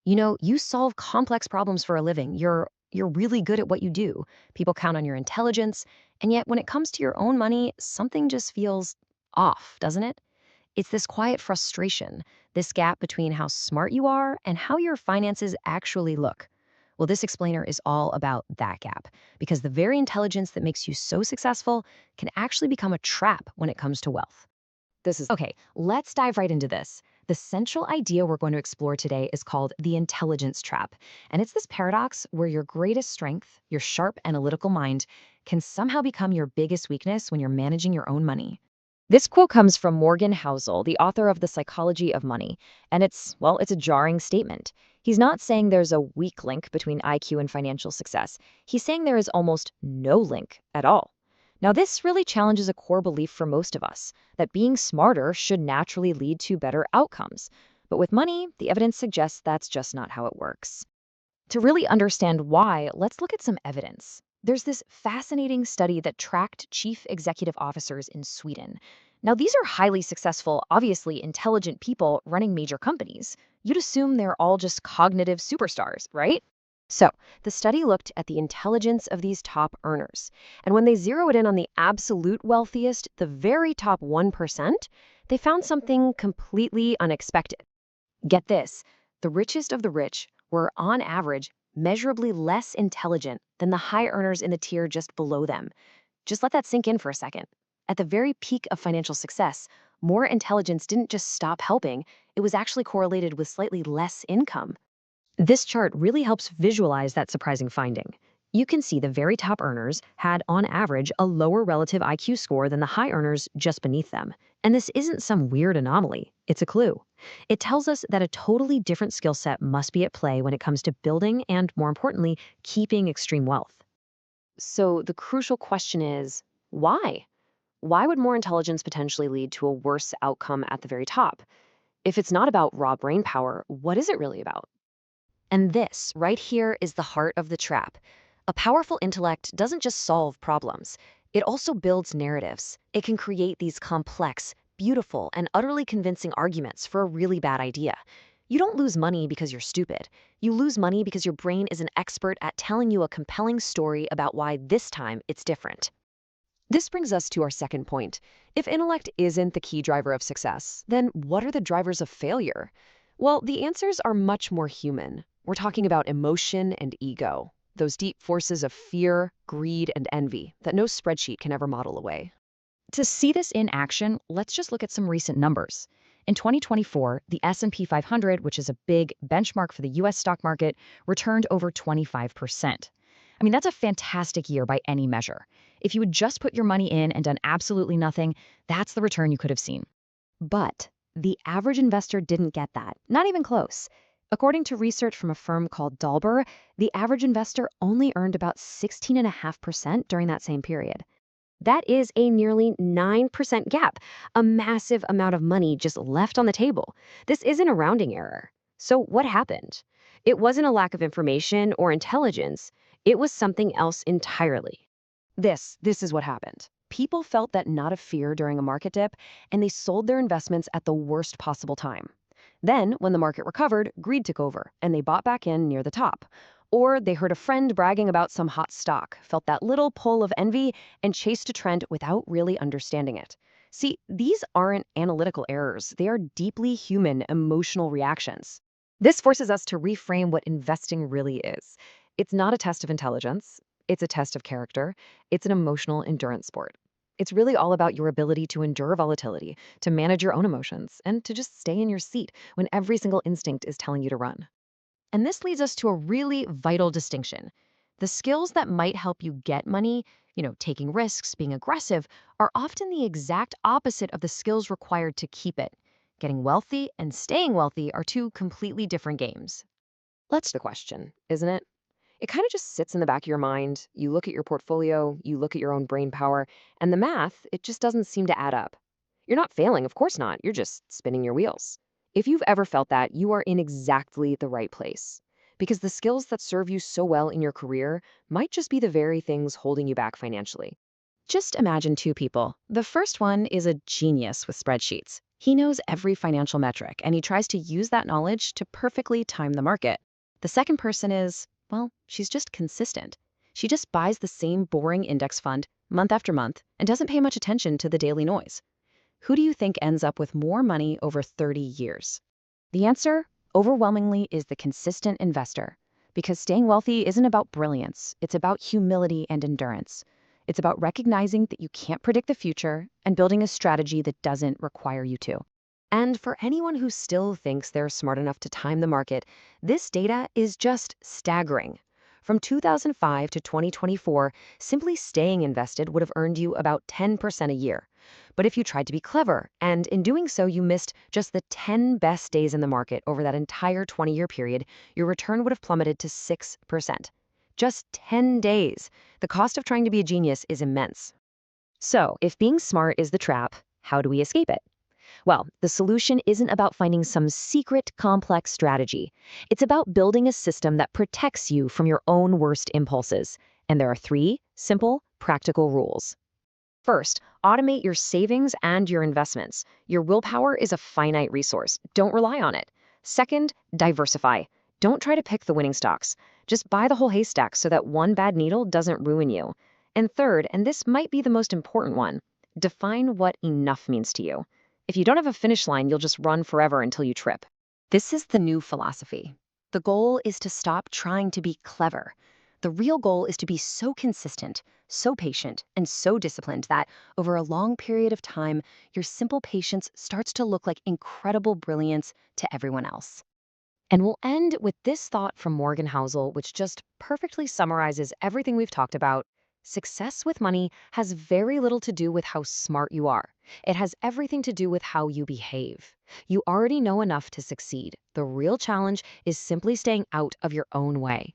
You solve complex problems for a living. You're really good at what you do. People count on your intelligence, and yet when it comes to your own money, something just feels off, doesn't it? It's this quiet frustration, this gap between how smart you are and how your finances actually look. Well, this explainer is all about that gap because the very intelligence that makes you so successful can actually become a trap when it comes to wealth. This is okay, let's dive right into this. The central idea we're going to explore today is called the intelligence trap. And it's this paradox where your greatest strength, your sharp analytical mind, can somehow become your biggest weakness when you're managing your own money. This quote comes from Morgan Housel, the author of The Psychology of Money, and it's a jarring statement. He's not saying there's a weak link between IQ and financial success. He's saying there is almost no link at all. Now, this really challenges a core belief for most of us, that being smarter should naturally lead to better outcomes. But with money, the evidence suggests that's just not how it works. To really understand why, let's look at some evidence. There's this fascinating study that tracked chief executive officers in Sweden. Now, these are highly successful, obviously intelligent people running major companies. You'd assume they're all just cognitive superstars, right? So, the study looked at the intelligence of these top earners. And when they zeroed in on the absolute wealthiest, the very top 1%, they found something completely unexpected. Get this, the richest of the rich were, on average, measurably less intelligent than the high earners in the tier just below them. Just let that sink in for a second. At the very peak of financial success, more intelligence didn't just stop helping, it was actually correlated with slightly less income. This chart really helps visualize that surprising finding. You can see the very top earners had, on average, a lower relative IQ score than the high earners just beneath them. And this isn't some weird anomaly, it's a clue. It tells us that a totally different skill set must be at play when it comes to building and, more importantly, keeping extreme wealth. So the crucial question is, why? Why would more intelligence potentially lead to a worse outcome at the very top? If it's not about raw brain power, what is it really about? And this, right here, is the heart of the trap. A powerful intellect doesn't just solve problems, it also builds narratives. It can create these complex, beautiful, and utterly convincing arguments for a really bad idea. You don't lose money because you're stupid. You lose money because your brain is an expert at telling you a compelling story about why this time it's different. This brings us to our second point. If intellect isn't the key driver of success, then what are the drivers of failure? Well, the answers are much more human. We're talking about emotion and ego, those deep forces of fear, greed, and envy that no spreadsheet can ever model away. To see this in action, let's just look at some recent numbers. In 2024, the S&P 500, which is a big benchmark for the US stock market, returned over 25%. I mean, that's a fantastic year by any measure. If you had just put your money in and done absolutely nothing, that's the return you could have seen. But the average investor didn't get that, not even close. According to research from a firm called Dalber, the average investor only earned about 16.5% during that same period. That is a nearly 9% gap, a massive amount of money just left on the table. This isn't a rounding error. So what happened? It wasn't a lack of information or intelligence. It was something else entirely. This is what happened. People felt that knot of fear during a market dip, and they sold their investments at the worst possible time. Then, when the market recovered, greed took over, and they bought back in near the top. Or they heard a friend bragging about some hot stock, felt that little pull of envy, and chased a trend without really understanding it. See, these aren't analytical errors. They are deeply human, emotional reactions. This forces us to reframe what investing really is. It's not a test of intelligence. It's a test of character. It's an emotional endurance sport. It's really all about your ability to endure volatility, to manage your own emotions, and to just stay in your seat when every single instinct is telling you to run. And this leads us to a really vital distinction. The skills that might help you get money, taking risks, being aggressive, are often the exact opposite of the skills required to keep it. Getting wealthy and staying wealthy are two completely different games. That's the question, isn't it? It kind of just sits in the back of your mind. You look at your portfolio, you look at your own brain power, and the math, it just doesn't seem to add up. You're not failing, of course not. You're just spinning your wheels. If you've ever felt that, you are in exactly the right place. Because the skills that serve you so well in your career might just be the very things holding you back financially. Just imagine two people. The first one is a genius with spreadsheets. He knows every financial metric and he tries to use that knowledge to perfectly time the market. The second person is, well, she's just consistent. She just buys the same boring index fund month after month and doesn't pay much attention to the daily noise. Who do you think ends up with more money over 30 years? The answer, overwhelmingly, is the consistent investor. Because staying wealthy isn't about brilliance, it's about humility and endurance. It's about recognizing that you can't predict the future and building a strategy that doesn't require you to. And for anyone who still thinks they're smart enough to time the market, this data is just staggering. From 2005 to 2024, simply staying invested would have earned you about 10% a year. But if you tried to be clever, and in doing so you missed just the 10 best days in the market over that entire 20-year period, your return would have plummeted to 6%. Just 10 days. The cost of trying to be a genius is immense. So, if being smart is the trap, how do we escape it? Well, the solution isn't about finding some secret, complex strategy. It's about building a system that protects you from your own worst impulses. And there are three simple, practical rules. First, automate your savings and your investments. Your willpower is a finite resource. Don't rely on it. Second, diversify. Don't try to pick the winning stocks. Just buy the whole haystack so that one bad needle doesn't ruin you. And third, and this might be the most important one, define what enough means to you. If you don't have a finish line, you'll just run forever until you trip. This is the new philosophy. The goal is to stop trying to be clever. The real goal is to be so consistent, so patient, and so disciplined that over a long period of time, your simple patience starts to look like incredible brilliance to everyone else. And we'll end with this thought from Morgan Housel, which just perfectly summarizes everything we've talked about. Success with money has very little to do with how smart you are. It has everything to do with how you behave. You already know enough to succeed. The real challenge is simply staying out of your own way.